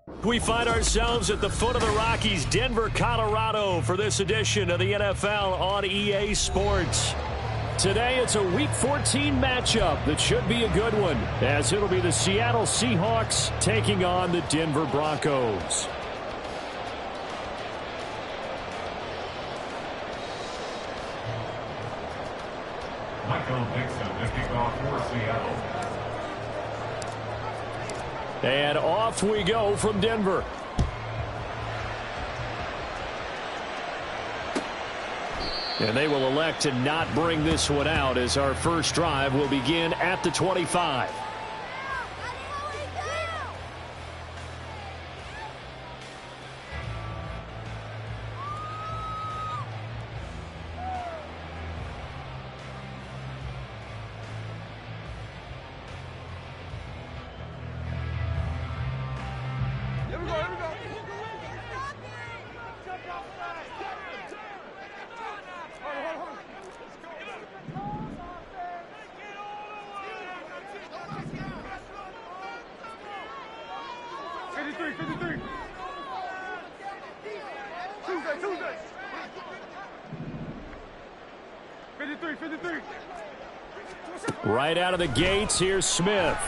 We find ourselves at the foot of the Rockies, Denver, Colorado, for this edition of the NFL on EA Sports. Today, it's a Week 14 matchup that should be a good one, as it'll be the Seattle Seahawks taking on the Denver Broncos. Michael Dixon to kick off for Seattle. And off we go from Denver. And they will elect to not bring this one out, as our first drive will begin at the 25. Right out of the gates, here's Smith. Oh,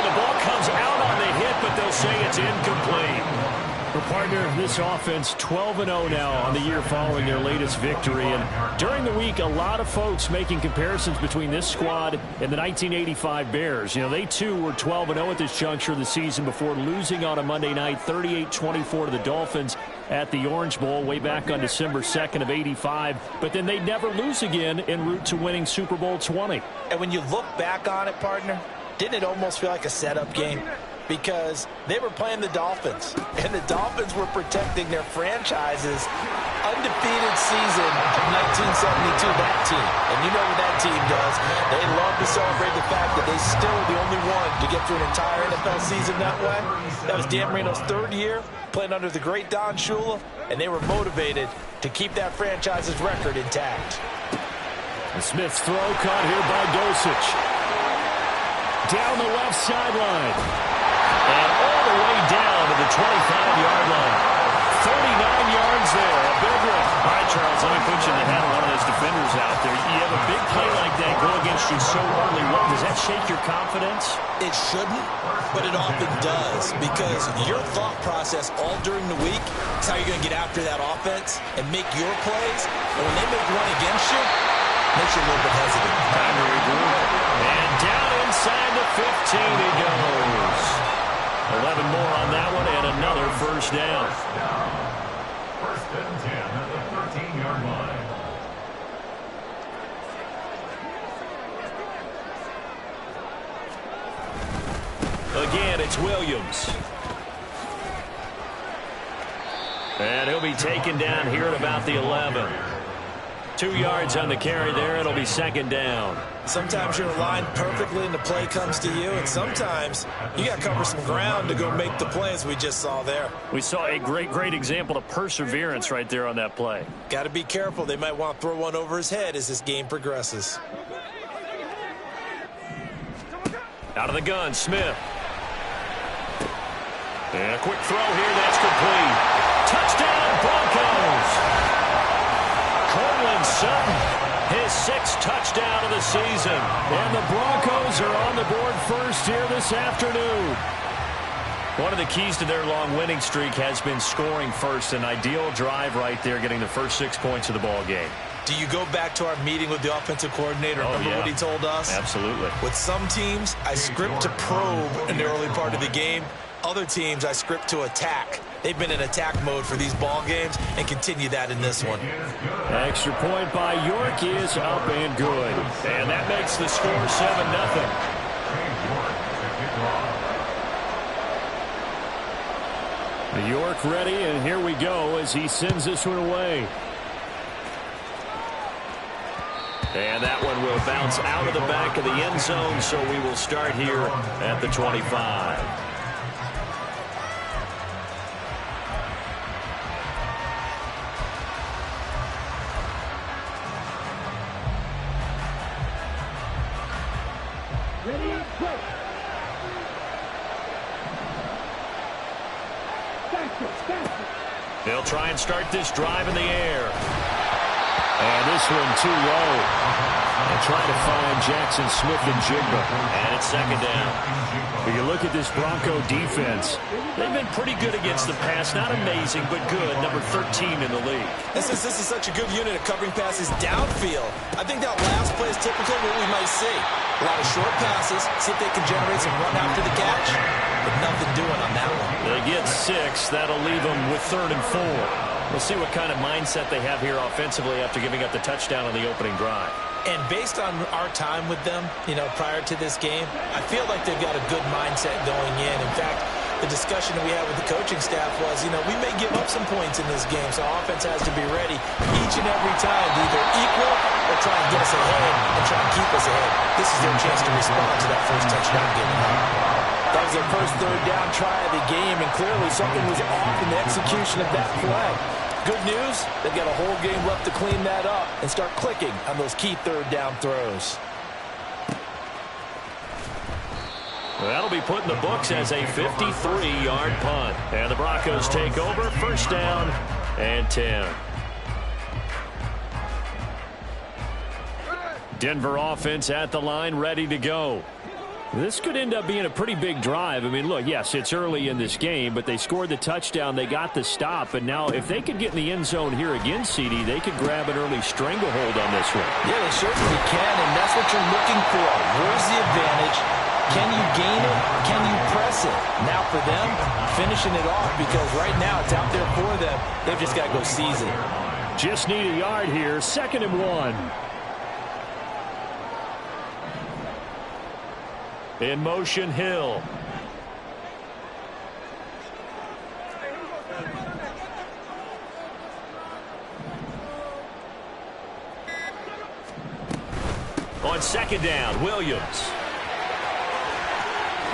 the ball comes out on the hit, but they'll say it's incomplete. Well, partner, this offense 12-0 now on the year following their latest victory. And during the week, a lot of folks making comparisons between this squad and the 1985 Bears. You know, they too were 12-0 at this juncture of the season before losing on a Monday night 38-24 to the Dolphins at the Orange Bowl way back on December 2nd of 85. But then they'd never lose again en route to winning Super Bowl 20. And when you look back on it, partner, didn't it almost feel like a setup game? Because they were playing the Dolphins, and the Dolphins were protecting their franchise's undefeated season of 1972, that team. And you know what that team does. They love to celebrate the fact that they still are the only one to get through an entire NFL season that way. That was Dan Marino's third year, playing under the great Don Shula, and they were motivated to keep that franchise's record intact. And Smith's throw caught here by Dosich. Down the left sideline. And all the way down to the 25-yard line. 39 yards there, a big one. All right, Charles, let me put you in the head of one of those defenders out there. You have a big play like that go against you so early. What, does that shake your confidence? It shouldn't, but it often does, because your thought process all during the week is how you're going to get after that offense and make your plays. And when they make one against you, it makes you a little bit hesitant. Time to regroup. And down inside the 15 he goes. 11 more on that one, and another first down. First and 10 at the 13-yard line. Again, it's Williams. And he'll be taken down here at about the 11. 2 yards on the carry there. It'll be second down. Sometimes you're aligned perfectly and the play comes to you, and sometimes you got to cover some ground to go make the play, as we just saw there. We saw a great example of perseverance right there on that play. Got to be careful. They might want to throw one over his head as this game progresses. Out of the gun, Smith. And a quick throw here. That's complete. Touchdown, Broncos. Cortland Sutton, his 6th touchdown of the season. And the Broncos are on the board first here this afternoon. One of the keys to their long winning streak has been scoring first. An ideal drive right there, getting the first 6 points of the ball game. Do you go back to our meeting with the offensive coordinator? Remember what he told us? Absolutely. With some teams, I script to probe in the early part of the game. Other teams, I script to attack. They've been in attack mode for these ball games and continue that in this one. Extra point by York is up and good. And that makes the score 7-0. York ready, and here we go as he sends this one away. And that one will bounce out of the back of the end zone, so we will start here at the 25. They'll try and start this drive in the air. And this one too low. And trying to find Jackson Smith and Jigba. And it's second down. When you look at this Bronco defense, they've been pretty good against the pass. Not amazing, but good. Number 13 in the league. This is such a good unit of covering passes downfield. I think that last play is typical of what we might see. A lot of short passes, see if they can generate some run after the catch. But nothing doing on that one. They get 6. That'll leave them with 3rd and 4. We'll see what kind of mindset they have here offensively after giving up the touchdown on the opening drive. And based on our time with them, prior to this game, I feel like they've got a good mindset going in. In fact, the discussion that we had with the coaching staff was, we may give up some points in this game, so offense has to be ready each and every time to either equal or try and get us ahead and try and keep us ahead. This is their chance to respond to that first touchdown given up. That was their first 3rd down try of the game, and clearly something was off in the execution of that play. Good news, they've got a whole game left to clean that up and start clicking on those key 3rd down throws. That'll be put in the books as a 53-yard punt. And the Broncos take over, 1st down and 10. Denver offense at the line, ready to go. This could end up being a pretty big drive. I mean, look, yes, it's early in this game, but they scored the touchdown. They got the stop. And now if they could get in the end zone here again, CD, they could grab an early stranglehold on this one. Yeah, they certainly can, and that's what you're looking for. Where's the advantage? Can you gain it? Can you press it? Now for them, finishing it off, because right now it's out there for them. They've just got to go seize it. Just need a yard here, 2nd and 1. In motion, Hill. On 2nd down, Williams.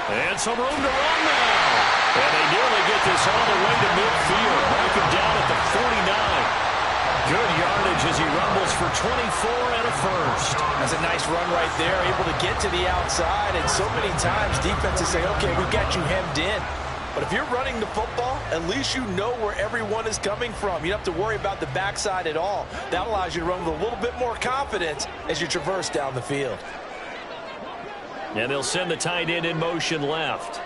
And some room to run now. And they nearly get this all the way to midfield. Break him down at the 49. Good yardage as he rumbles for 24 and a first. That's a nice run right there, able to get to the outside. And so many times defenses say, okay, we've got you hemmed in. But if you're running the football, at least you know where everyone is coming from. You don't have to worry about the backside at all. That allows you to run with a little bit more confidence as you traverse down the field. And they'll send the tight end in motion left.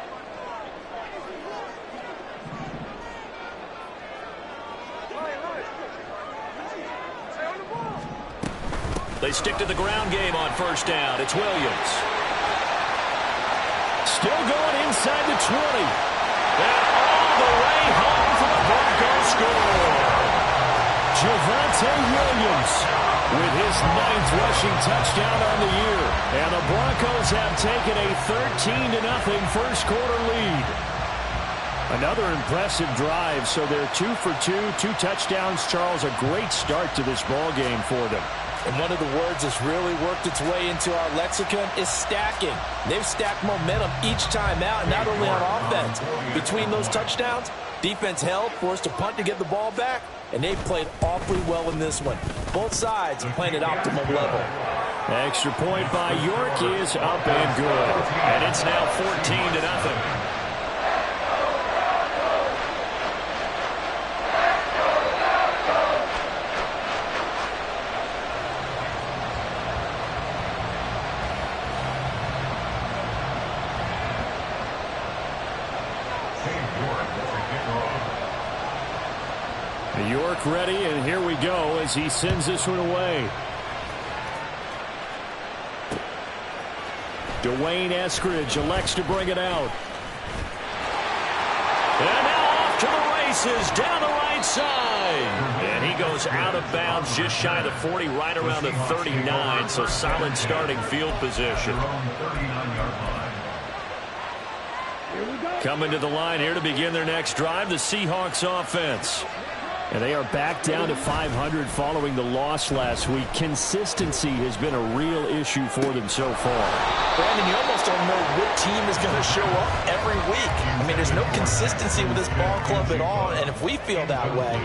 They stick to the ground game on 1st down. It's Williams. Still going inside the 20. And all the way home for the Broncos score. Javonte Williams with his 9th rushing touchdown on the year. And the Broncos have taken a 13-0 first quarter lead. Another impressive drive, so they're 2 for 2, 2 touchdowns. Charles, a great start to this ball game for them. And one of the words that's really worked its way into our lexicon is stacking. They've stacked momentum each time out, not only on offense. Between those touchdowns, defense held, forced a punt to get the ball back, and they've played awfully well in this one. Both sides are playing at optimum level. Extra point by York is up and good. And it's now 14-0. York ready, and here we go as he sends this one away. Dwayne Eskridge elects to bring it out. And now off to the races, down the right side. And he goes out of bounds just shy of the 40, right around the 39, so solid starting field position. Coming to the line here to begin their next drive, the Seahawks offense. And they are back down to 500 following the loss last week. Consistency has been a real issue for them so far. Brandon, you almost don't know what team is going to show up every week. I mean, there's no consistency with this ball club at all, and if we feel that way,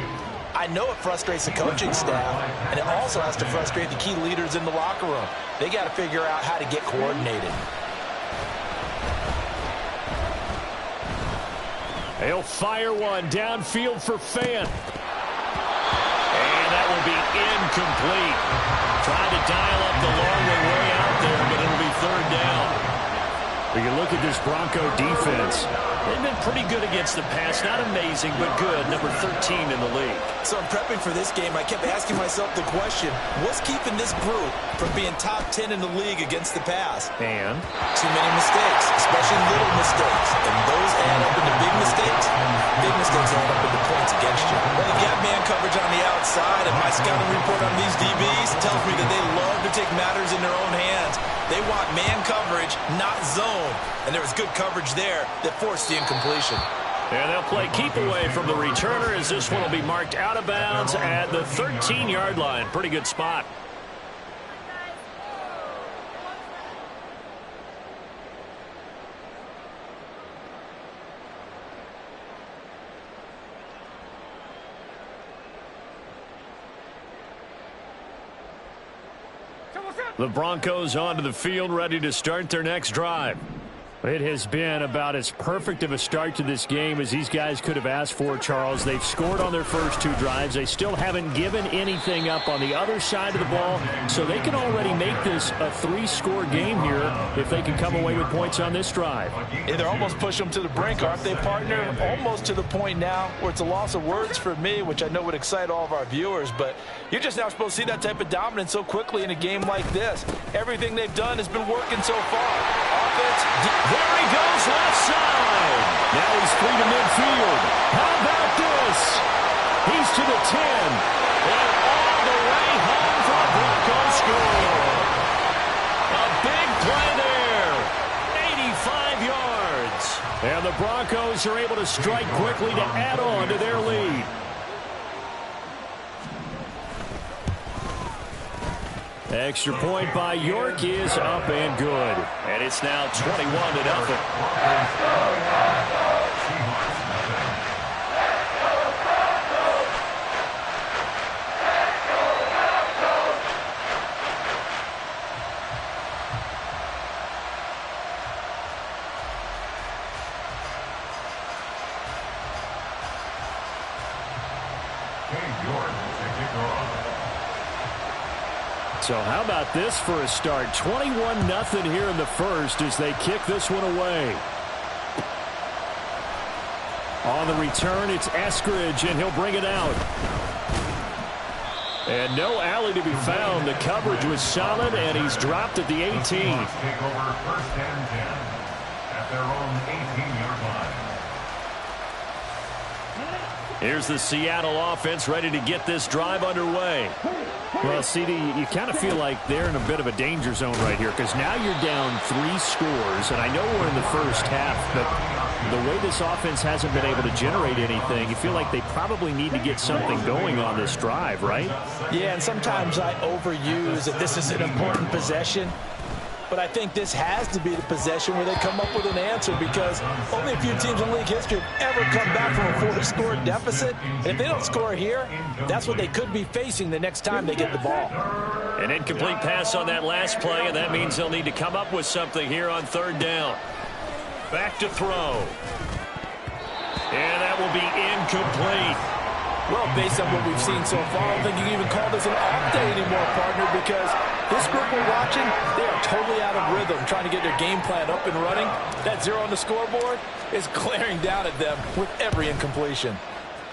I know it frustrates the coaching staff, and it also has to frustrate the key leaders in the locker room. They got to figure out how to get coordinated. They'll fire one downfield for Fant. incomplete. Tried to dial up the long way out there, but it'll be third down. When you look at this Bronco defense, they've been pretty good against the pass. Not amazing, but good. Number 13 in the league. So in prepping for this game, I kept asking myself the question, what's keeping this group from being top 10 in the league against the pass? And? Too many mistakes, especially little mistakes. And those add up into big mistakes. Big mistakes add up into points against you. Well, they've got man coverage on the outside, and my scouting report on these DBs tells me that they love to take matters in their own hands. They want man coverage, not zone. And there was good coverage there that forced the incompletion. And they'll play keep away from the returner as this one will be marked out of bounds at the 13-yard line. Pretty good spot. The Broncos onto the field, ready to start their next drive. It has been about as perfect of a start to this game as these guys could have asked for, Charles. They've scored on their first two drives. They still haven't given anything up on the other side of the ball, so they can already make this a three-score game here if they can come away with points on this drive. Yeah, they're almost pushing them to the brink, aren't they, partner? Almost to the point now where it's a loss of words for me, which I know would excite all of our viewers, but you're just now supposed to see that type of dominance so quickly in a game like this. Everything they've done has been working so far. Offense, there he goes, left side. Now he's free to midfield. How about this? He's to the 10. And all the way home for a Broncos score. A big play there. 85 yards. And the Broncos are able to strike quickly to add on to their lead. Extra point by York is up and good. And it's now 21-0. So how about this for a start? 21-0 here in the first as they kick this one away. On the return, it's Eskridge, and he'll bring it out. And no alley to be found. The coverage was solid, and he's dropped at the 18. Take over first and 10 at their own 18-yard line. Here's the Seattle offense ready to get this drive underway. Well, CD, you kind of feel like they're in a bit of a danger zone right here because now you're down 3 scores, and I know we're in the first half, but the way this offense hasn't been able to generate anything, you feel like they probably need to get something going on this drive, right? Yeah, and sometimes I overuse that this is an important possession. But I think this has to be the possession where they come up with an answer because only a few teams in league history have ever come back from a 4-score deficit. And if they don't score here, that's what they could be facing the next time they get the ball. An incomplete pass on that last play, and that means they'll need to come up with something here on third down. Back to throw. And that will be incomplete. Well, based on what we've seen so far, I don't think you can even call this an off day anymore, partner, because this group we're watching, they are totally out of rhythm, trying to get their game plan up and running. That 0 on the scoreboard is glaring down at them with every incompletion.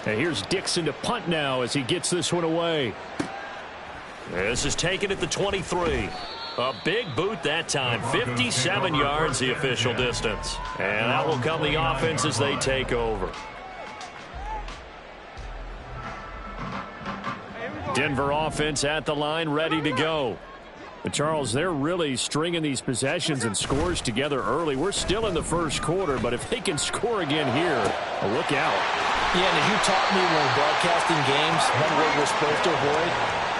And here's Dixon to punt now as he gets this one away. This is taken at the 23. A big boot that time. 57 yards the official distance. And that will come the offense as they take over. Denver offense at the line, ready to go. But Charles, they're really stringing these possessions and scores together early. We're still in the first quarter, but if they can score again here, look out. Yeah, and as you taught me when broadcasting games, one word we're supposed to avoid,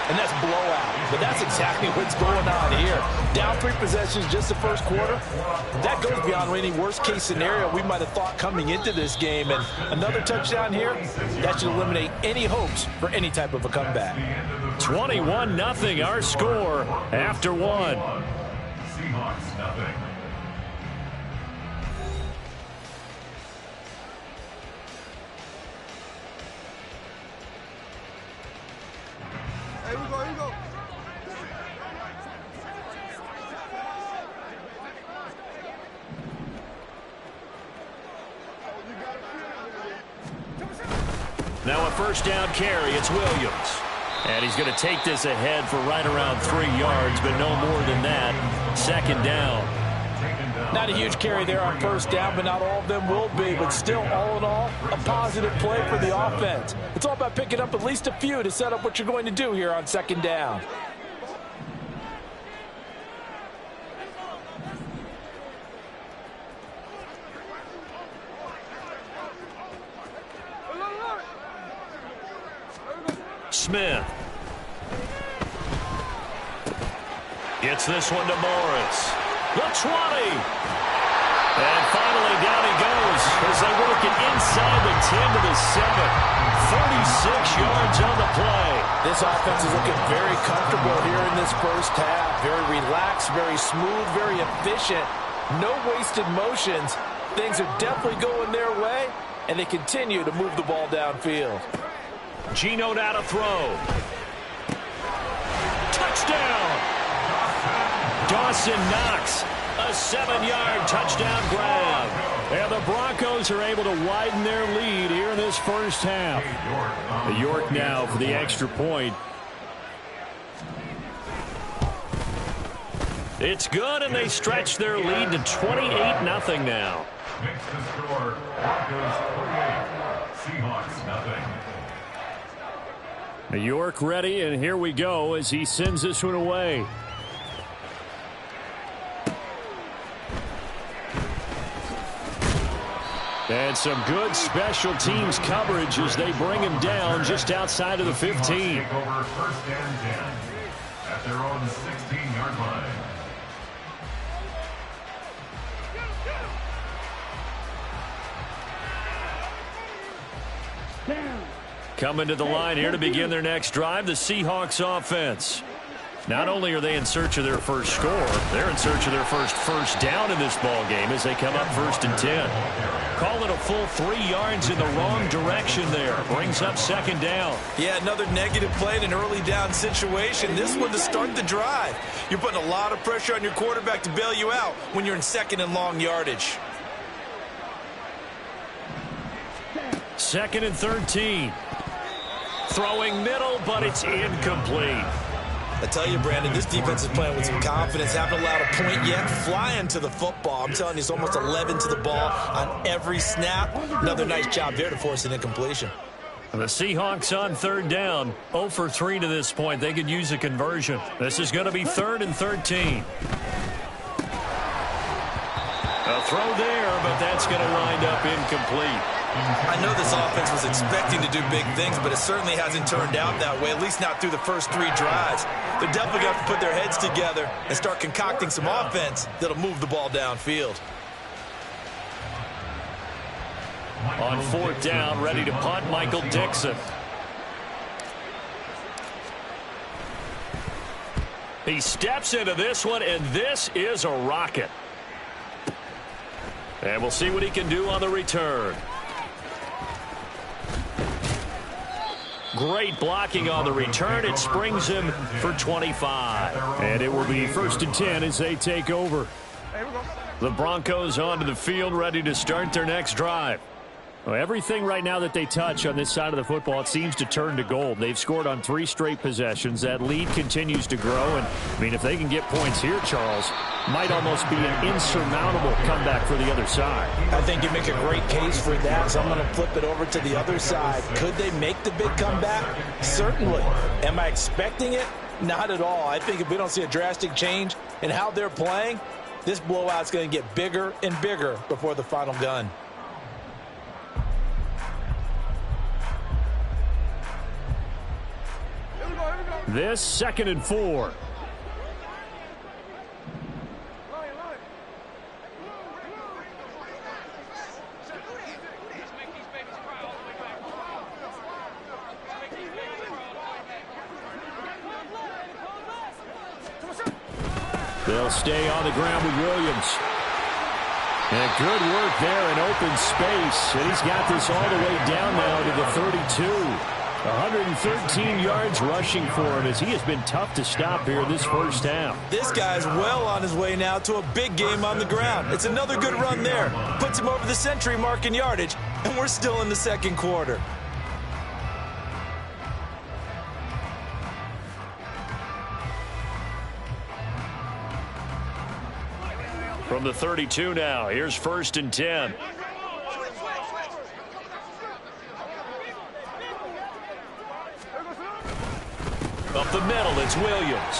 and that's blowout. But that's exactly what's going on here. Down 3 possessions just the first quarter. That goes beyond any worst-case scenario we might have thought coming into this game. And another touchdown here, that should eliminate any hopes for any type of a comeback. 21-0 our score after 1. Seahawks, nothing. Now a first down carry. It's Williams. And he's going to take this ahead for right around 3 yards, but no more than that. Second down. Not a huge carry there on first down, but not all of them will be. But still, all in all, a positive play for the offense. It's all about picking up at least a few to set up what you're going to do here on second down. Smith gets this one to Morris. The 20. And finally down he goes as they work it inside the 10 to the 7. 36 yards on the play. This offense is looking very comfortable here in this first half. Very relaxed, very smooth, very efficient. No wasted motions. Things are definitely going their way, and they continue to move the ball downfield. Geno now to throw. Touchdown! Dawson Knox, a 7-yard touchdown grab. And the Broncos are able to widen their lead here in this first half. York now for the extra point. It's good, and they stretch their lead to 28-0 now. Makes the score Broncos 28, Seahawks nothing. York ready, and here we go as he sends this one away. And some good special teams coverage as they bring him down just outside of the 15. Take over first and 10 at their own 16-yard line. Coming to the line here to begin their next drive, the Seahawks offense. Not only are they in search of their first score, they're in search of their first down in this ball game as they come up 1st and 10. Call it a full 3 yards in the wrong direction there. Brings up second down. Yeah, another negative play in an early down situation. This one to start the drive. You're putting a lot of pressure on your quarterback to bail you out when you're in second and long yardage. 2nd and 13. Throwing middle, but it's incomplete. I tell you, Brandon, this defense is playing with some confidence. Haven't allowed a point yet. Flying to the football. I'm telling you, it's almost 11 to the ball on every snap. Another nice job there to force an incompletion. The Seahawks on 3rd down. 0 for 3 to this point. They could use a conversion. This is going to be 3rd and 13. A throw there, but that's going to wind up incomplete. I know this offense was expecting to do big things, but it certainly hasn't turned out that way, at least not through the first 3 drives. They're definitely going to have to put their heads together and start concocting some offense that'll move the ball downfield. On 4th down, ready to punt, Michael Dixon. He steps into this one, and this is a rocket. And we'll see what he can do on the return. Great blocking on the return. It springs him for 25. And it will be 1st and 10 as they take over. The Broncos onto the field, ready to start their next drive. Well, everything right now that they touch on this side of the football, it seems to turn to gold. They've scored on 3 straight possessions. That lead continues to grow. And, I mean, if they can get points here, Charles, might almost be an insurmountable comeback for the other side. I think you make a great case for that, so I'm going to flip it over to the other side. Could they make the big comeback? Certainly. Am I expecting it? Not at all. I think if we don't see a drastic change in how they're playing, this blowout's going to get bigger and bigger before the final gun. This 2nd and 4. They'll stay on the ground with Williams. And good work there in open space. And he's got this all the way down now to the 32. 113 yards rushing for him as he has been tough to stop here this first half. This guy's well on his way now to a big game on the ground. It's another good run there. Puts him over the century mark in yardage, and we're still in the second quarter. From the 32 now, here's 1st and 10. Up the middle, it's Williams.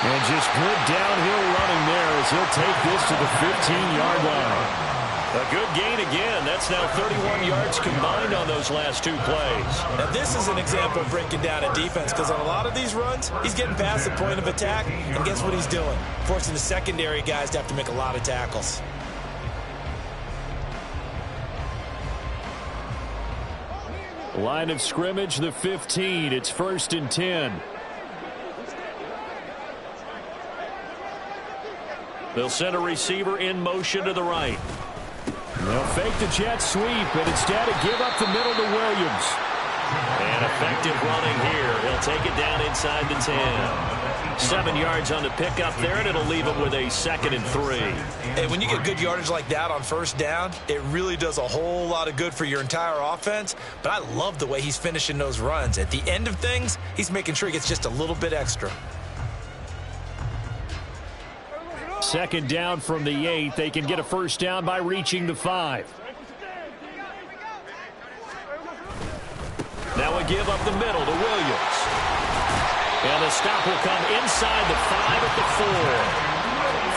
And just good downhill running there as he'll take this to the 15-yard line. A good gain again. That's now 31 yards combined on those last 2 plays. Now, this is an example of breaking down a defense because on a lot of these runs, he's getting past the point of attack, and guess what he's doing? Forcing the secondary guys to have to make a lot of tackles. Line of scrimmage, the 15. It's 1st and 10. They'll send a receiver in motion to the right. They'll fake the jet sweep, and instead give up the middle to Williams. And effective running here. He'll take it down inside the 10. 7 yards on the pickup there, and it'll leave him with a 2nd and 3. Hey, when you get good yardage like that on first down, it really does a whole lot of good for your entire offense. But I love the way he's finishing those runs. At the end of things, he's making sure he gets just a little bit extra. 2nd down from the 8. They can get a first down by reaching the 5. Now a give up the middle to Williams. And the stop will come inside the 5 at the 4.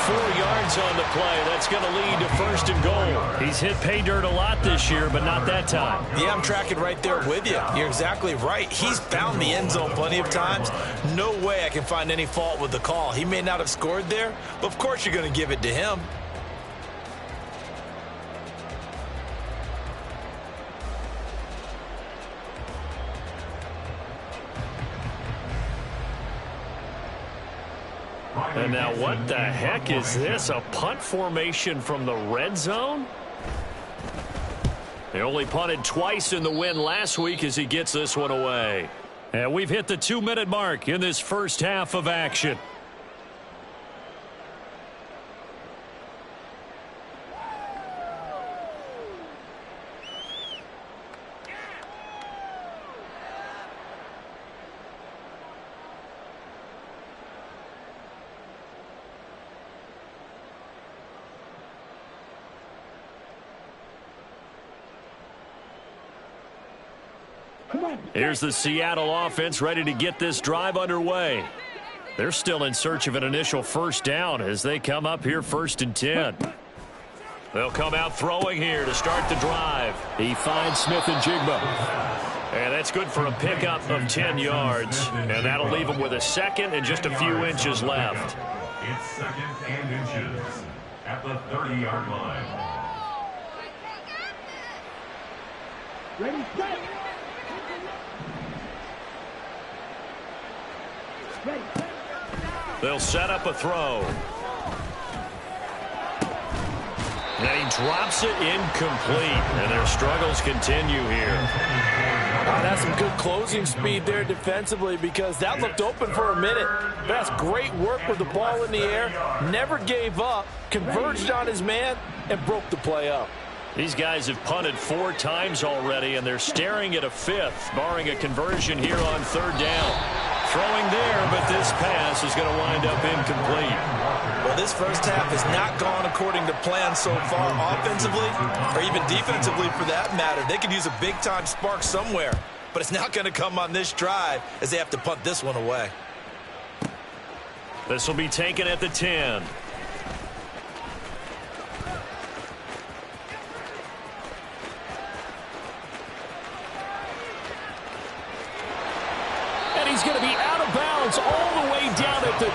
4 yards on the play. That's going to lead to 1st and goal. He's hit pay dirt a lot this year, but not that time. Yeah, I'm tracking right there with you. You're exactly right. He's found the end zone plenty of times. No way I can find any fault with the call. He may not have scored there, but of course you're going to give it to him. And now what the heck is this? A punt formation from the red zone? They only punted twice in the win last week as he gets this one away. And we've hit the 2-minute mark in this first half of action. Here's the Seattle offense ready to get this drive underway. They're still in search of an initial first down as they come up here 1st and 10. They'll come out throwing here to start the drive. He finds Smith and Jigba. And that's good for a pickup of 10 yards. And that'll leave him with a 2nd and just a few inches left. It's 2nd and inches at the 30-yard line. Ready, set. They'll set up a throw. And he drops it incomplete. And their struggles continue here. That's some good closing speed there defensively because that looked open for a minute. That's great work with the ball in the air. Never gave up, converged on his man, and broke the play up. These guys have punted 4 times already, and they're staring at a 5th, barring a conversion here on 3rd down. Throwing there, but this pass is going to wind up incomplete. Well, this first half has not gone according to plan so far offensively, or even defensively for that matter. They could use a big-time spark somewhere, but it's not going to come on this drive as they have to punt this one away. This will be taken at the 10. He's going to be out of bounds all the way down at the 2.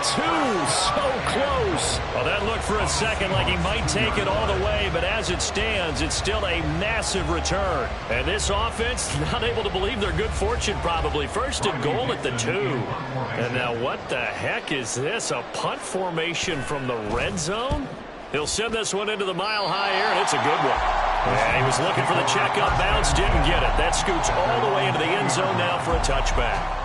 So close. Well, that looked for a second like he might take it all the way, but as it stands, it's still a massive return. And this offense not able to believe their good fortune probably. 1st and goal at the 2. And now what the heck is this? A punt formation from the red zone? He'll send this one into the mile high air, and it's a good one. And he was looking for the checkup bounce, didn't get it. That scoots all the way into the end zone now for a touchback.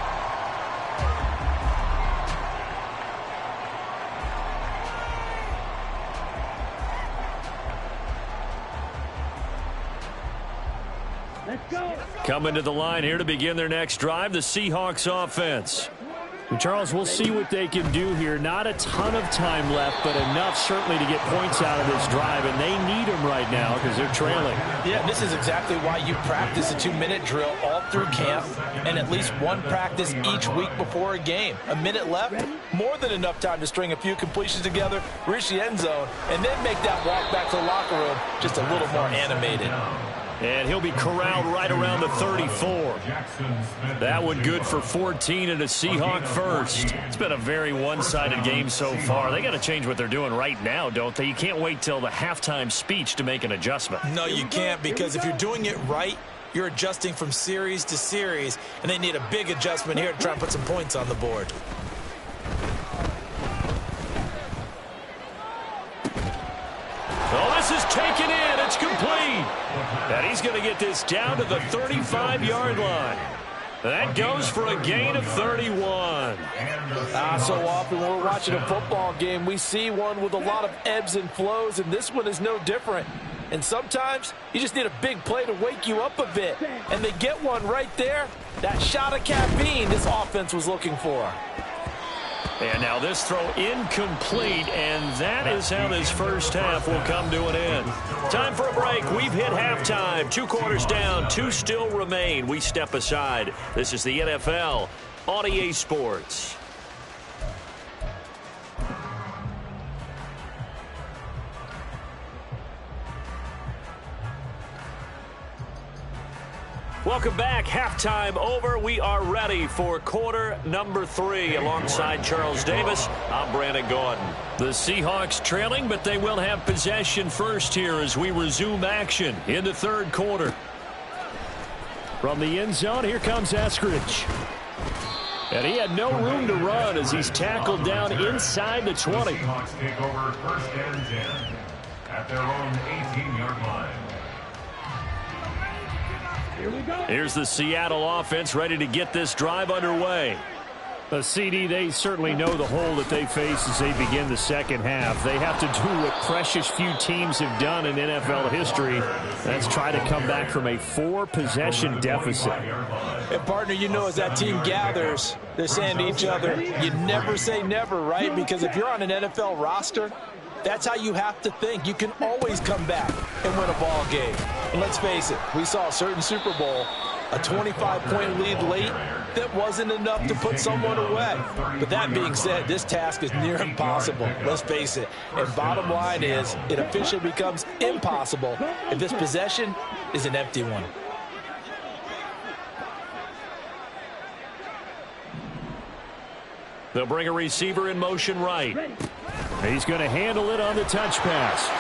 Let's go. Coming to the line here to begin their next drive, the Seahawks offense. And Charles, we'll see what they can do here. Not a ton of time left, but enough certainly to get points out of this drive, and they need them right now because they're trailing. Yeah, this is exactly why you practice a 2-minute drill all through camp and at least one practice each week before a game. A minute left, more than enough time to string a few completions together, reach the end zone, and then make that walk back to the locker room just a little more animated. And he'll be corralled right around the 34. That one good for 14 and a Seahawk first. It's been a very one-sided game so far. They got to change what they're doing right now, don't they? You can't wait till the halftime speech to make an adjustment. No, you can't, because if you're doing it right, you're adjusting from series to series, and they need a big adjustment here to try and put some points on the board. Oh, this is taken in. It's complete. And he's going to get this down to the 35-yard line. That goes for a gain of 31. So often when we're watching a football game, we see one with a lot of ebbs and flows, and this one is no different. And sometimes you just need a big play to wake you up a bit. And they get one right there. That shot of caffeine this offense was looking for. And now this throw incomplete, and that is how this first half will come to an end. Time for a break. We've hit halftime. 2 quarters down, 2 still remain. We step aside. This is the NFL on EA Sports. Welcome back. Halftime over. We are ready for quarter number 3. Alongside Charles Davis, I'm Brandon Gordon. The Seahawks trailing, but they will have possession first here as we resume action in the third quarter. From the end zone, here comes Eskridge. And he had no room to run as he's tackled down inside the 20. Seahawks take over first and 10 at their own 18-yard line. Here we go. Here's the Seattle offense ready to get this drive underway. The CD, they certainly know the hole that they face as they begin the second half. They have to do what precious few teams have done in NFL history. That's try to come back from a 4-possession deficit. And, partner, you know, as that team gathers, they're saying to each other, you never say never, right? Because if you're on an NFL roster, that's how you have to think. You can always come back and win a ball game. And let's face it, we saw a certain Super Bowl, a 25-point lead late, that wasn't enough to put someone away. But that being said, this task is near impossible. Let's face it. And bottom line is, it officially becomes impossible if this possession is an empty one. They'll bring a receiver in motion right. He's going to handle it on the touch pass.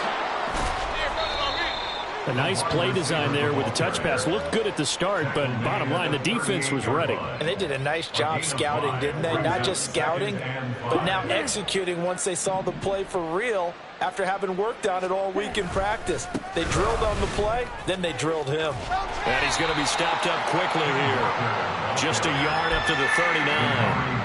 A nice play design there with the touch pass. Looked good at the start, but bottom line, the defense was ready. And they did a nice job scouting, didn't they? Not just scouting, but now executing once they saw the play for real after having worked on it all week in practice. They drilled on the play, then they drilled him. And he's going to be stopped up quickly here. Just a yard up to the 39.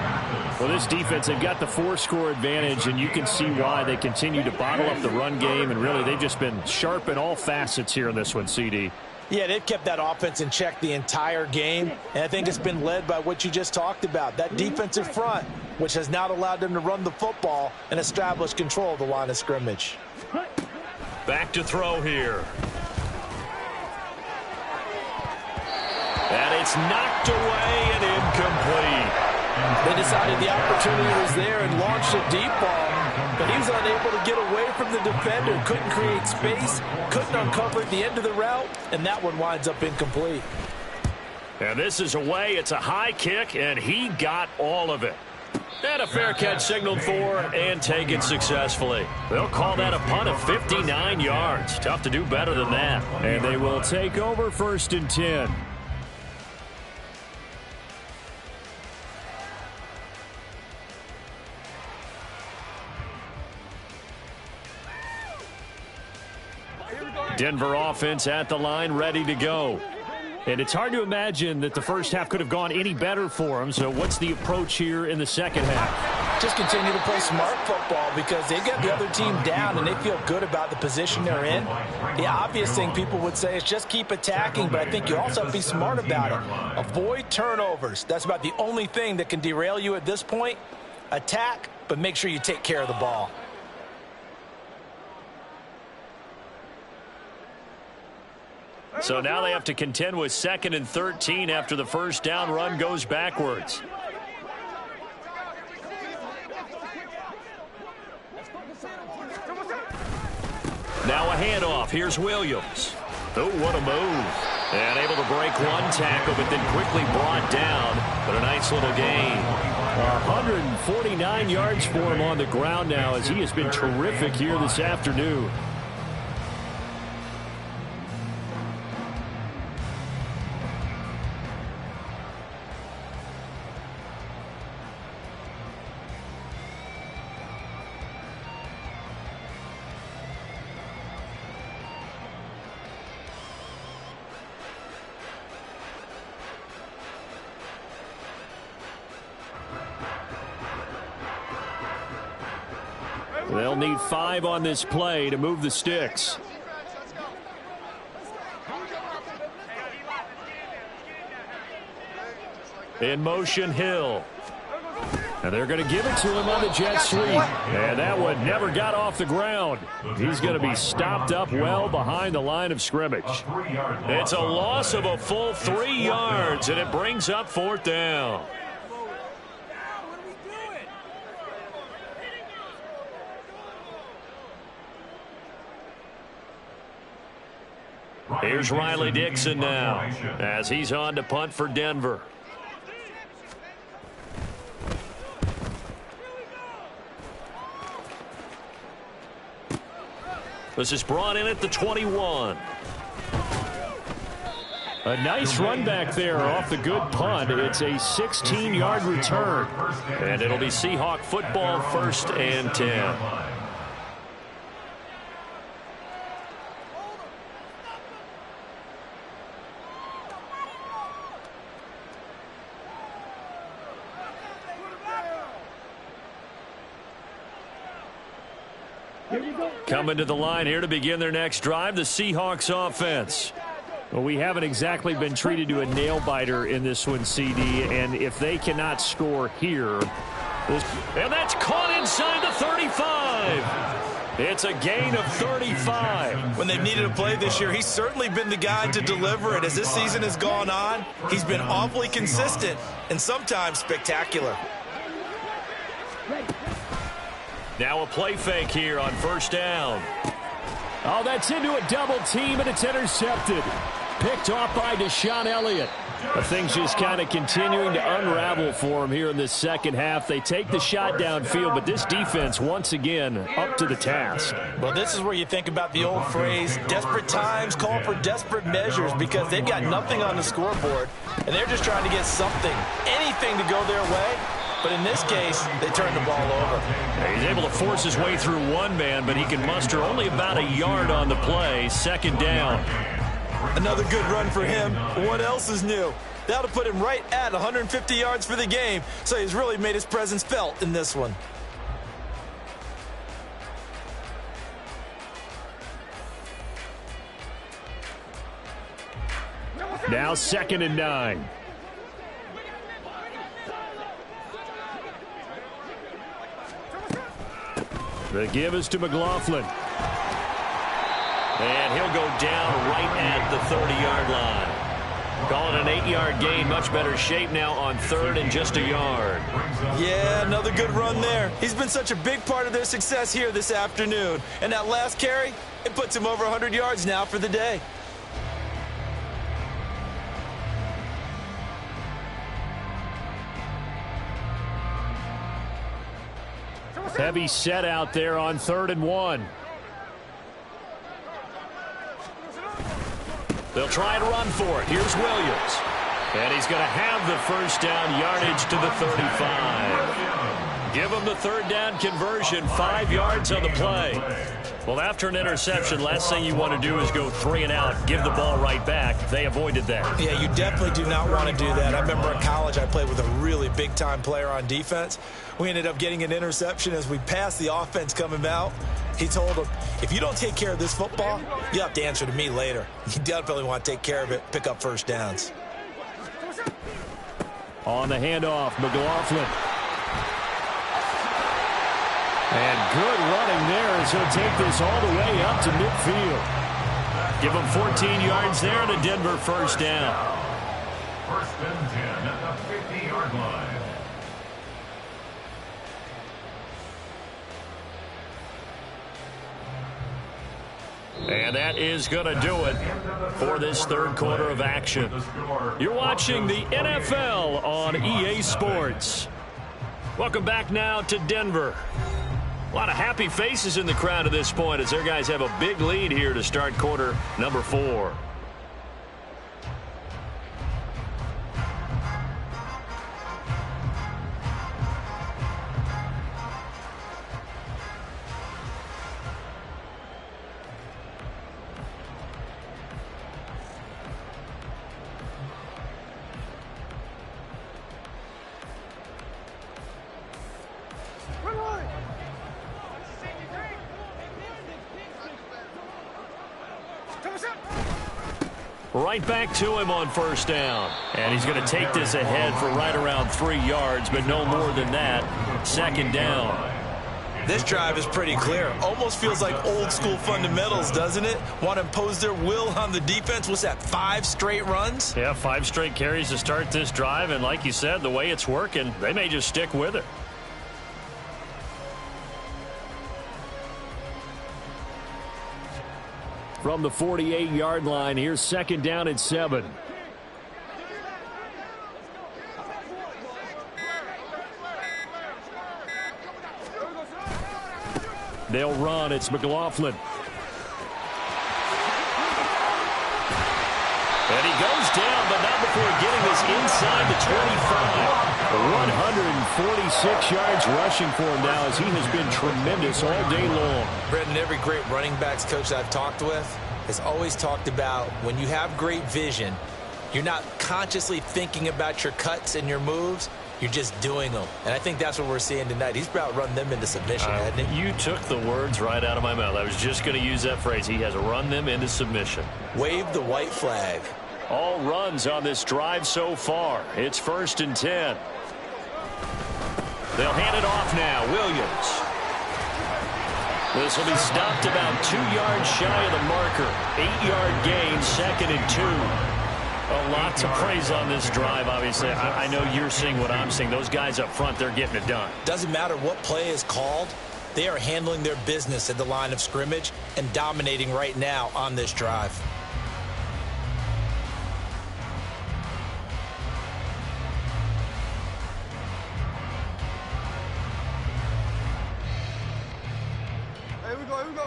Well, this defense, they've got the 4-score advantage, and you can see why they continue to bottle up the run game, and really they've just been sharp in all facets here in this one, CD. Yeah, they've kept that offense in check the entire game, and I think it's been led by what you just talked about, that defensive front, which has not allowed them to run the football and establish control of the line of scrimmage. Back to throw here. And it's knocked away and incomplete. They decided the opportunity was there and launched a deep ball, but he was unable to get away from the defender, couldn't create space, couldn't uncover the end of the route, and that one winds up incomplete. And this is away. It's a high kick, and he got all of it. And a fair catch signaled for and taken successfully. They'll call that a punt of 59 yards. Tough to do better than that. And they will take over first and 10. Denver offense at the line, ready to go. And it's hard to imagine that the first half could have gone any better for them. So what's the approach here in the second half? Just continue to play smart football because they get the other team down and they feel good about the position they're in. The obvious thing people would say is just keep attacking, but I think you also have to be smart about it. Avoid turnovers. That's about the only thing that can derail you at this point. Attack, but make sure you take care of the ball. So now they have to contend with 2nd and 13 after the first down run goes backwards. Now a handoff. Here's Williams. Oh, what a move. And able to break one tackle, but then quickly brought down. But a nice little gain. 149 yards for him on the ground now as he has been terrific here this afternoon. They'll need 5 on this play to move the sticks. In motion, Hill. And they're going to give it to him on the jet sweep. And that one never got off the ground. He's going to be stopped up well behind the line of scrimmage. It's a loss of a full 3 yards, and it brings up 4th down. Here's Riley Dixon now as he's on to punt for Denver. This is brought in at the 21. A nice run back there off the good punt. It's a 16-yard return. And it'll be Seahawk football, 1st and 10. Coming to the line here to begin their next drive, the Seahawks offense. Well, we haven't exactly been treated to a nail-biter in this one, CD, and if they cannot score here... And that's caught inside the 35. It's a gain of 35. When they've needed a play this year, he's certainly been the guy to deliver it. As this season has gone on, he's been awfully consistent and sometimes spectacular. Now a play fake here on 1st down. Oh, that's into a double team, and it's intercepted. Picked off by Deshaun Elliott. But things just kind of continuing to unravel for him here in this second half. They take the shot downfield, but this defense, once again, up to the task. Well, this is where you think about the old phrase, desperate times call for desperate measures, because they've got nothing on the scoreboard, and they're just trying to get something, anything to go their way. But in this case, they turn the ball over. He's able to force his way through one man, but he can muster only about a yard on the play. 2nd down. Another good run for him. What else is new? That'll put him right at 150 yards for the game, so he's really made his presence felt in this one. Now 2nd and 9. The give is to McLaughlin. And he'll go down right at the 30-yard line. Call it an 8-yard gain. Much better shape now on 3rd and just a yard. Yeah, another good run there. He's been such a big part of their success here this afternoon. And that last carry, it puts him over 100 yards now for the day. Heavy set out there on 3rd and 1. They'll try to run for it. Here's Williams. And he's going to have the 1st down, yardage to the 35. Give them the third down conversion, 5 yards on the play. Well, after an interception, last thing you want to do is go 3 and out, give the ball right back. They avoided that. Yeah, you definitely do not want to do that. I remember in college I played with a really big-time player on defense. We ended up getting an interception as we passed the offense coming out. He told him, if you don't take care of this football, you have to answer to me later. You definitely want to take care of it, pick up first downs. On the handoff, McLaughlin. And good running there as he'll take this all the way up to midfield. Give him 14 yards there and a Denver first down. First and 10 at the 50-yard line. And that is going to do it for this third quarter of action. You're watching the NFL on EA Sports. Welcome back now to Denver. A lot of happy faces in the crowd at this point as their guys have a big lead here to start quarter number 4. Right back to him on first down. And he's going to take this ahead for right around 3 yards, but no more than that. Second down. This drive is pretty clear. Almost feels like old school fundamentals, doesn't it? Want to impose their will on the defense. What's that, 5 straight runs? Yeah, 5 straight carries to start this drive. And like you said, the way it's working, they may just stick with it. From the 48-yard line, here's second down and 7. They'll run. It's McLaughlin. And he goes down, but not before getting this inside the 25. 146 yards rushing for him now as he has been tremendous all day long. Brendan, every great running backs coach that I've talked with has always talked about when you have great vision, you're not consciously thinking about your cuts and your moves. You're just doing them. And I think that's what we're seeing tonight. He's about run them into submission, hasn't he? You took the words right out of my mouth. I was just going to use that phrase. He has run them into submission. Wave the white flag. All runs on this drive so far. It's first and 10. They'll hand it off now. Williams. This will be stopped about 2 yards shy of the marker. 8-yard gain, second and 2. A lot to praise on this drive, obviously. I know you're seeing what I'm seeing. Those guys up front, they're getting it done. Doesn't matter what play is called. They are handling their business at the line of scrimmage and dominating right now on this drive.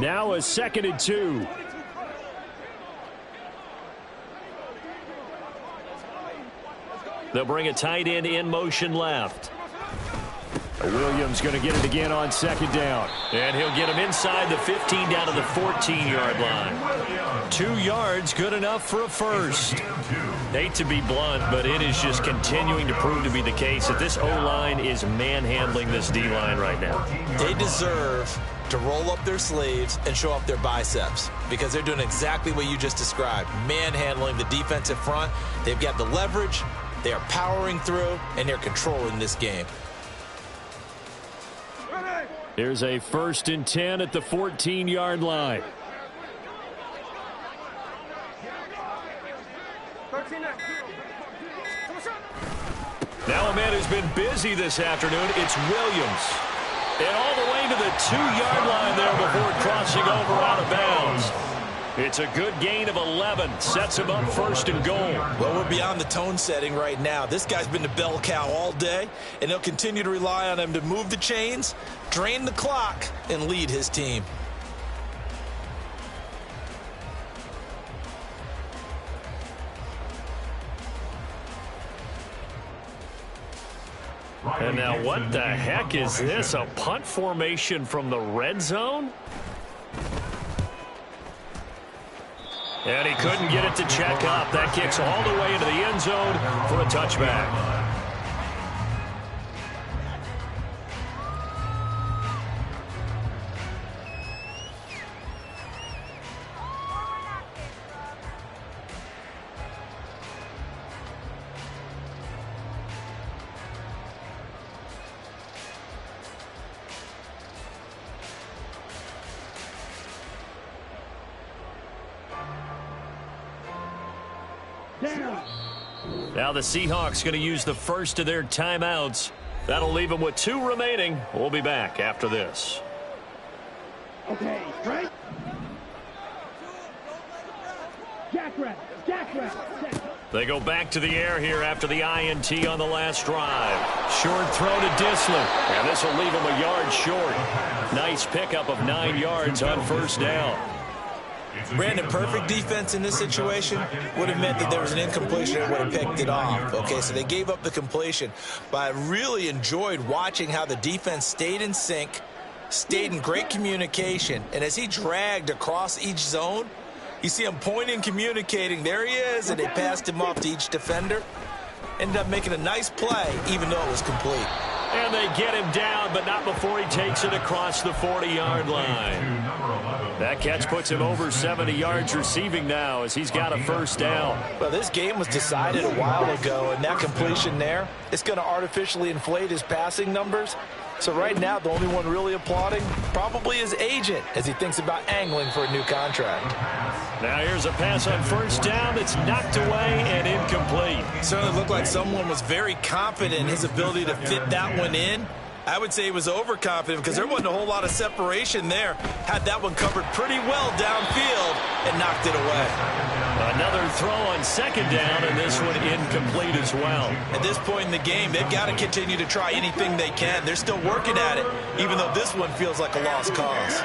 Now a second and 2. They'll bring a tight end in motion left. Williams going to get it again on second down. And he'll get him inside the 15 down to the 14-yard line. 2 yards, good enough for a first. Hate to be blunt, but it is just continuing to prove to be the case that this O-line is manhandling this D-line right now. They deserve to roll up their sleeves and show up their biceps because they're doing exactly what you just described, manhandling the defensive front. They've got the leverage, they are powering through, and they're controlling this game. Here's a first and 10 at the 14-yard line. Now a man who's been busy this afternoon, it's Williams. And all the way to the 2-yard line there before crossing over out of bounds. It's a good gain of 11. Sets him up first and goal. Well, we're beyond the tone setting right now. This guy's been the bell cow all day, and they'll continue to rely on him to move the chains, drain the clock, and lead his team. And now what the heck is this? A punt formation from the red zone? And he couldn't get it to check up. That kicks all the way into the end zone for a touchback. Now the Seahawks going to use the first of their timeouts. That'll leave them with 2 remaining. We'll be back after this. Okay, right? Jackrabbit, jackrabbit. They go back to the air here after the INT on the last drive. Short throw to Dissler. And this will leave him a yard short. Nice pickup of 9 yards on first down. Brandon, perfect defense in this situation would have meant that there was an incompletion and would have picked it off. Okay, so they gave up the completion. But I really enjoyed watching how the defense stayed in sync, stayed in great communication. And as he dragged across each zone, you see him pointing, communicating. There he is, and they passed him off to each defender. Ended up making a nice play, even though it was complete. And they get him down, but not before he takes it across the 40-yard line. That catch puts him over 70 yards receiving now as he's got a first down. Well, this game was decided a while ago, and that completion there, it's going to artificially inflate his passing numbers. So right now, the only one really applauding probably his agent as he thinks about angling for a new contract. Now here's a pass on first down that's knocked away and incomplete. Certainly looked like someone was very confident in his ability to fit that one in. I would say he was overconfident because there wasn't a whole lot of separation there. Had that one covered pretty well downfield and knocked it away. Another throw on second down, and this one incomplete as well. At this point in the game, they've got to continue to try anything they can. They're still working at it, even though this one feels like a lost cause.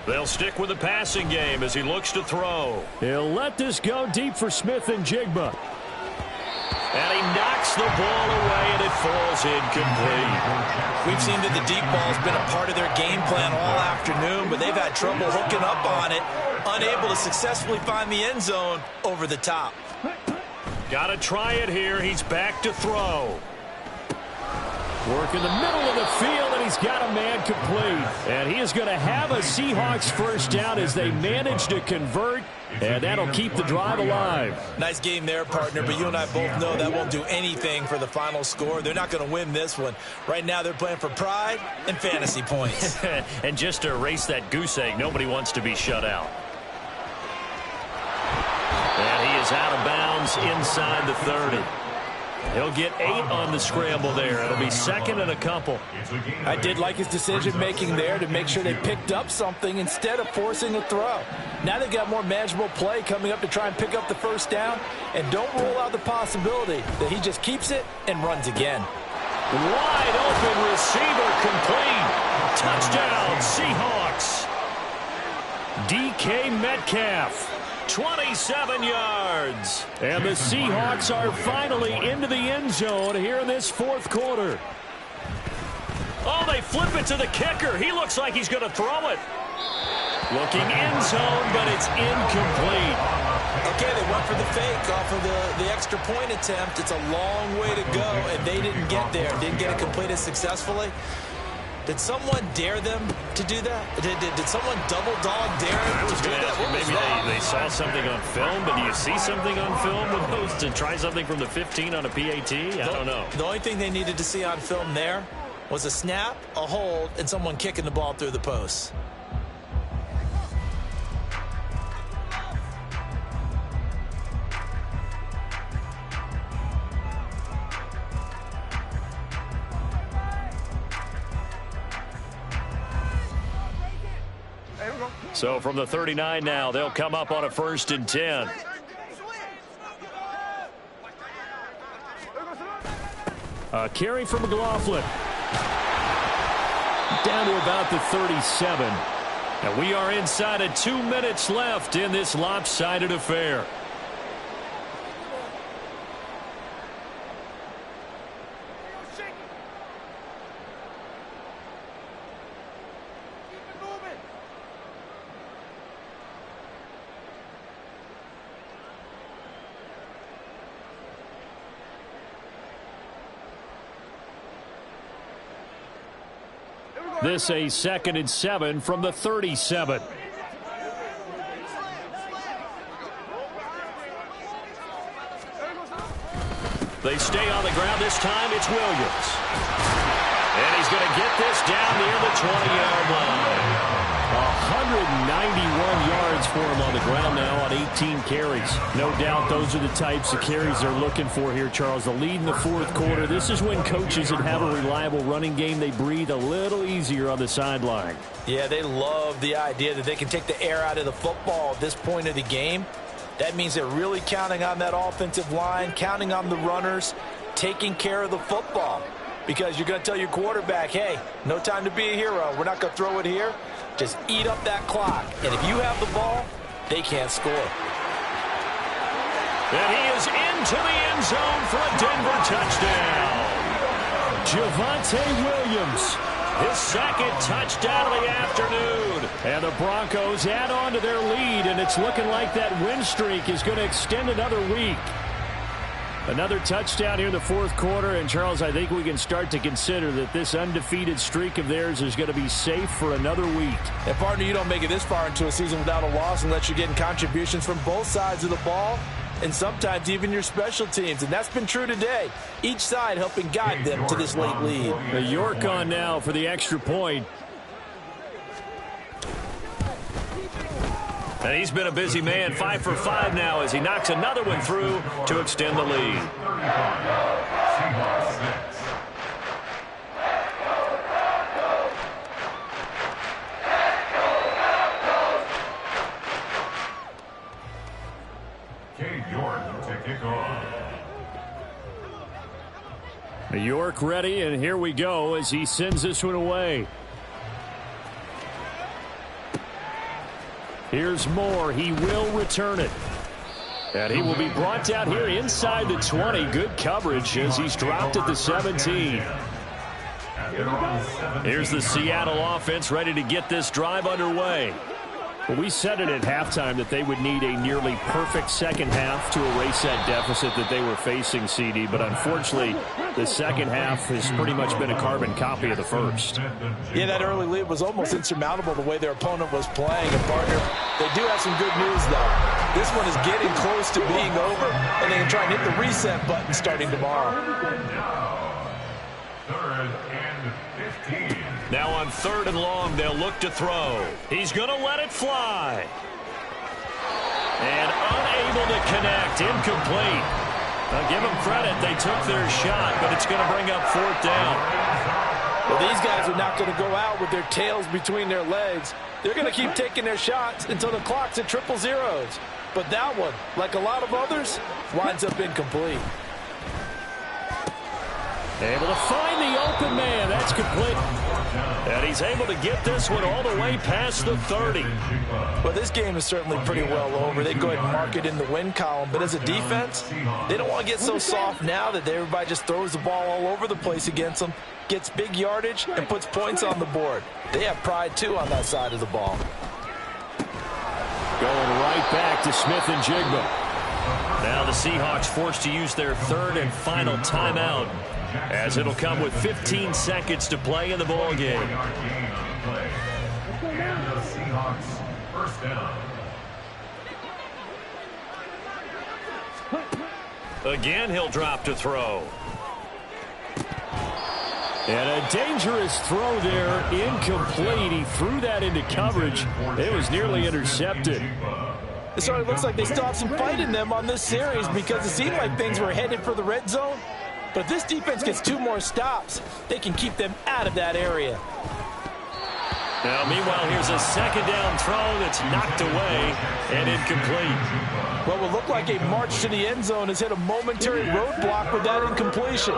They'll stick with the passing game as he looks to throw. He'll let this go deep for Smith and Jigba. And he knocks the ball away, and it falls incomplete. We've seen that the deep ball's been a part of their game plan all afternoon, but they've had trouble hooking up on it, unable to successfully find the end zone over the top. Got to try it here. He's back to throw. Work in the middle of the field, and he's got a man complete. And he is going to have a Seahawks first down as they manage to convert, and that'll keep the drive alive. Nice game there, partner, but you and I both know that won't do anything for the final score. They're not going to win this one. Right now they're playing for pride and fantasy points. And just to erase that goose egg, nobody wants to be shut out. And he is out of bounds inside the 30. He'll get 8 on the scramble there. It'll be second and a couple. I did like his decision-making there to make sure they picked up something instead of forcing a throw. Now they've got more manageable play coming up to try and pick up the first down. And don't rule out the possibility that he just keeps it and runs again. Wide open receiver complete. Touchdown, Seahawks. DK Metcalf. 27 yards. And the Seahawks are finally into the end zone here in this fourth quarter. Oh, they flip it to the kicker. He looks like he's going to throw it. Looking end zone, but it's incomplete. Okay, they went for the fake off of the extra point attempt. It's a long way to go, and they didn't get there. Didn't get it completed successfully. Did someone dare them to do that? Did someone double dog dare them to do that? Maybe they saw something on film, but do you see something on film with those to try something from the 15 on a PAT? I don't know. The only thing they needed to see on film there was a snap, a hold, and someone kicking the ball through the posts. So from the 39 now, they'll come up on a 1st and 10. A carry from McLaughlin. Down to about the 37. And we are inside of 2 minutes left in this lopsided affair. This a 2nd and 7 from the 37. They stay on the ground. This time it's Williams. And he's going to get this down near the 20-yard line. 191 yards for him on the ground now on 18 carries. No doubt those are the types of carries they're looking for here, Charles. The lead in the 4th quarter. This is when coaches that have a reliable running game, they breathe a little easier on the sideline. Yeah, they love the idea that they can take the air out of the football at this point of the game. That means they're really counting on that offensive line, counting on the runners, taking care of the football. Because you're going to tell your quarterback, hey, no time to be a hero. We're not going to throw it here. Just eat up that clock. And if you have the ball, they can't score. And he is into the end zone for a Denver touchdown. Javonte Williams, his 2nd touchdown of the afternoon. And the Broncos add on to their lead, and it's looking like that win streak is going to extend another week. Another touchdown here in the 4th quarter, and Charles, I think we can start to consider that this undefeated streak of theirs is going to be safe for another week. And partner, you don't make it this far into a season without a loss unless you're getting contributions from both sides of the ball, and sometimes even your special teams, and that's been true today. Each side helping guide them to this late lead. York on now for the extra point. And he's been a busy man, 5 for 5 now as he knocks another one through to extend the lead. To kick off. York ready, and here we go as he sends this one away. Here's Moore. He will return it. And he will be brought down here inside the 20. Good coverage as he's dropped at the 17. Here's the Seattle offense ready to get this drive underway. Well, we said it at halftime that they would need a nearly perfect second half to erase that deficit that they were facing, CD. But unfortunately, the second half has pretty much been a carbon copy of the first. Yeah, that early lead was almost insurmountable the way their opponent was playing. And partner, they do have some good news, though. This one is getting close to being over, and they can try and hit the reset button starting tomorrow. Third and 15. Now on 3rd and long, they'll look to throw. He's going to let it fly. And unable to connect. Incomplete. I'll give them credit. They took their shot, but it's going to bring up 4th down. Well, these guys are not going to go out with their tails between their legs. They're going to keep taking their shots until the clock's at 000. But that one, like a lot of others, winds up incomplete. Able to find the open man. That's complete. And he's able to get this one all the way past the 30. Well, this game is certainly pretty well over. They go ahead and mark it in the win column. But as a defense, they don't want to get so soft now that everybody just throws the ball all over the place against them, gets big yardage, and puts points on the board. They have pride, too, on that side of the ball. Going right back to Smith and Jigba. Now the Seahawks forced to use their 3rd and final timeout, as it'll come with 15 seconds to play in the ball game. And the Seahawks first down. Again, he'll drop to throw. And a dangerous throw there, incomplete. He threw that into coverage. It was nearly intercepted. It sort of looks like they still have some fight in them on this series because it seemed like things were headed for the red zone. But if this defense gets 2 more stops, they can keep them out of that area. Now, meanwhile, here's a 2nd down throw that's knocked away and incomplete. What will look like a march to the end zone has hit a momentary roadblock with that incompletion.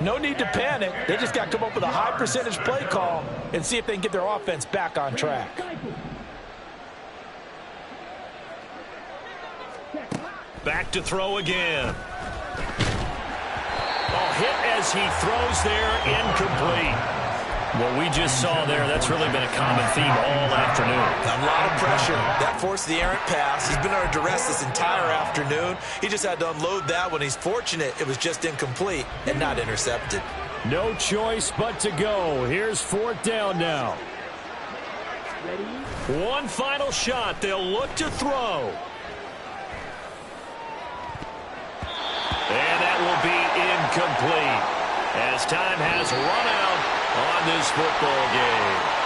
No need to panic. They just got to come up with a high percentage play call and see if they can get their offense back on track. Back to throw again. Oh, hit as he throws there, incomplete. What we just saw there, that's really been a common theme all afternoon. A lot of pressure. That forced the errant pass. He's been under duress this entire afternoon. He just had to unload that one. He's fortunate it was just incomplete and not intercepted. No choice but to go. Here's 4th down now. One final shot. They'll look to throw. And that will be incomplete as time has run out on this football game.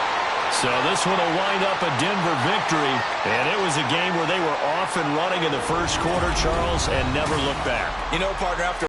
So this one will wind up a Denver victory. And it was a game where they were off and running in the first quarter, Charles, and never looked back. You know, partner, after